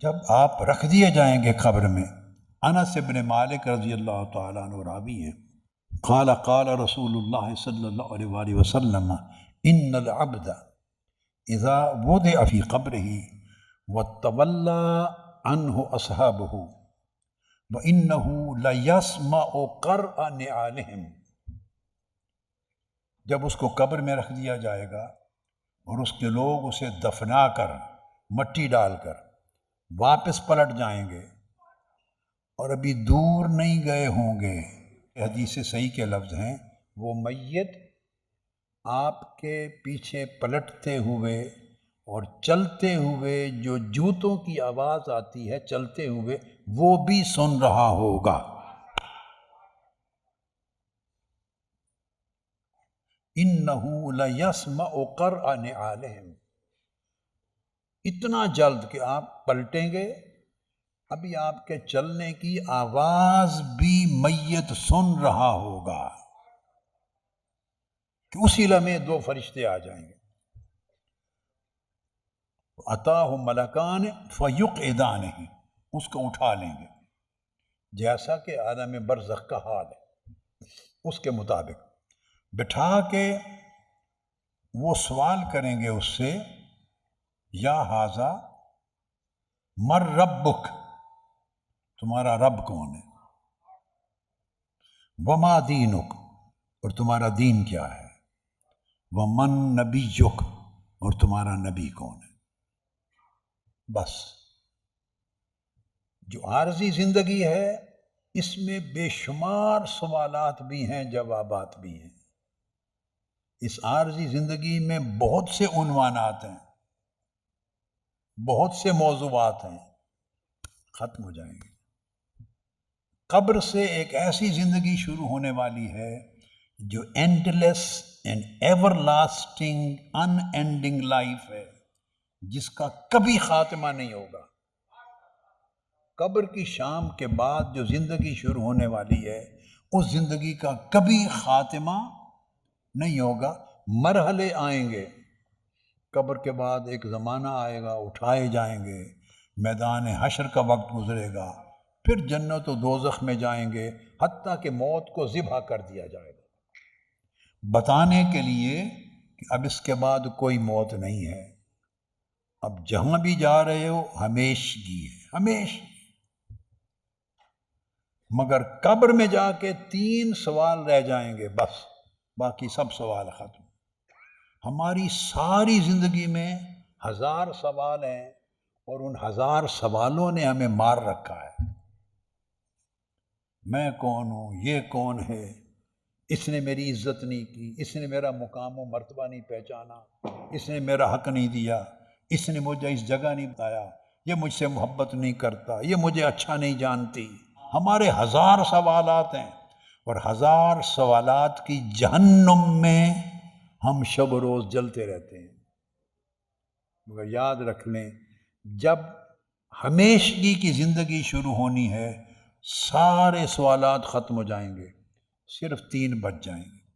جب آپ رکھ دیے جائیں گے قبر میں، انس بن مالک رضی اللہ تعالیٰ عنہ راوی ہیں، قال قال رسول اللہ صلی اللہ علیہ وآلہ وسلم ان العبد اذا وضع فی قبرہ وتولى عنہ اصحابہ وانہ لیسمع قرع نعالہم، جب اس کو قبر میں رکھ دیا جائے گا اور اس کے لوگ اسے دفنا کر مٹی ڈال کر واپس پلٹ جائیں گے اور ابھی دور نہیں گئے ہوں گے، حدیث صحیح کے لفظ ہیں، وہ میت آپ کے پیچھے پلٹتے ہوئے اور چلتے ہوئے جو جوتوں کی آواز آتی ہے چلتے ہوئے وہ بھی سن رہا ہوگا۔ اِنَّهُ لَيَسْمَعُ قَرْعَ نِعَالِهِمْ، اتنا جلد کہ آپ پلٹیں گے، ابھی آپ کے چلنے کی آواز بھی میت سن رہا ہوگا کہ اسی لمحے دو فرشتے آ جائیں گے، عطاہ ملکان فیقعدانہ، اس کو اٹھا لیں گے جیسا کہ عالم برزخ کا حال ہے اس کے مطابق، بٹھا کے وہ سوال کریں گے اس سے، یا ھذا مر ربک، تمہارا رب کون ہے، وما دینک، اور تمہارا دین کیا ہے، ومن نبیک، اور تمہارا نبی کون ہے۔ بس جو عارضی زندگی ہے اس میں بے شمار سوالات بھی ہیں، جوابات بھی ہیں، اس عارضی زندگی میں بہت سے عنوانات ہیں، بہت سے موضوعات ہیں، ختم ہو جائیں گے۔ قبر سے ایک ایسی زندگی شروع ہونے والی ہے جو and less and ever lasting in ending life ہے، جس کا کبھی خاتمہ نہیں ہوگا۔ قبر کی شام کے بعد جو زندگی شروع ہونے والی ہے اس زندگی کا کبھی خاتمہ نہیں ہوگا، مرحلے آئیں گے، قبر کے بعد ایک زمانہ آئے گا، اٹھائے جائیں گے، میدان حشر کا وقت گزرے گا، پھر جنت و دوزخ میں جائیں گے، حتیٰ کہ موت کو ذبح کر دیا جائے گا، بتانے کے لیے کہ اب اس کے بعد کوئی موت نہیں ہے، اب جہاں بھی جا رہے ہو ہمیشگی ہے، ہمیشہ۔ مگر قبر میں جا کے 3 سوال رہ جائیں گے، بس باقی سب سوال ختم۔ ہماری ساری زندگی میں 1000 سوال ہیں اور ان 1000 سوالوں نے ہمیں مار رکھا ہے۔ میں کون ہوں، یہ کون ہے، اس نے میری عزت نہیں کی، اس نے میرا مقام و مرتبہ نہیں پہچانا، اس نے میرا حق نہیں دیا، اس نے مجھے اس جگہ نہیں بتایا، یہ مجھ سے محبت نہیں کرتا، یہ مجھے اچھا نہیں جانتی۔ ہمارے 1000 سوالات ہیں اور 1000 سوالات کی جہنم میں ہم شب و روز جلتے رہتے ہیں۔ مگر یاد رکھ لیں، جب ہمیشگی کی زندگی شروع ہونی ہے سارے سوالات ختم ہو جائیں گے، صرف 3 بچ جائیں گے۔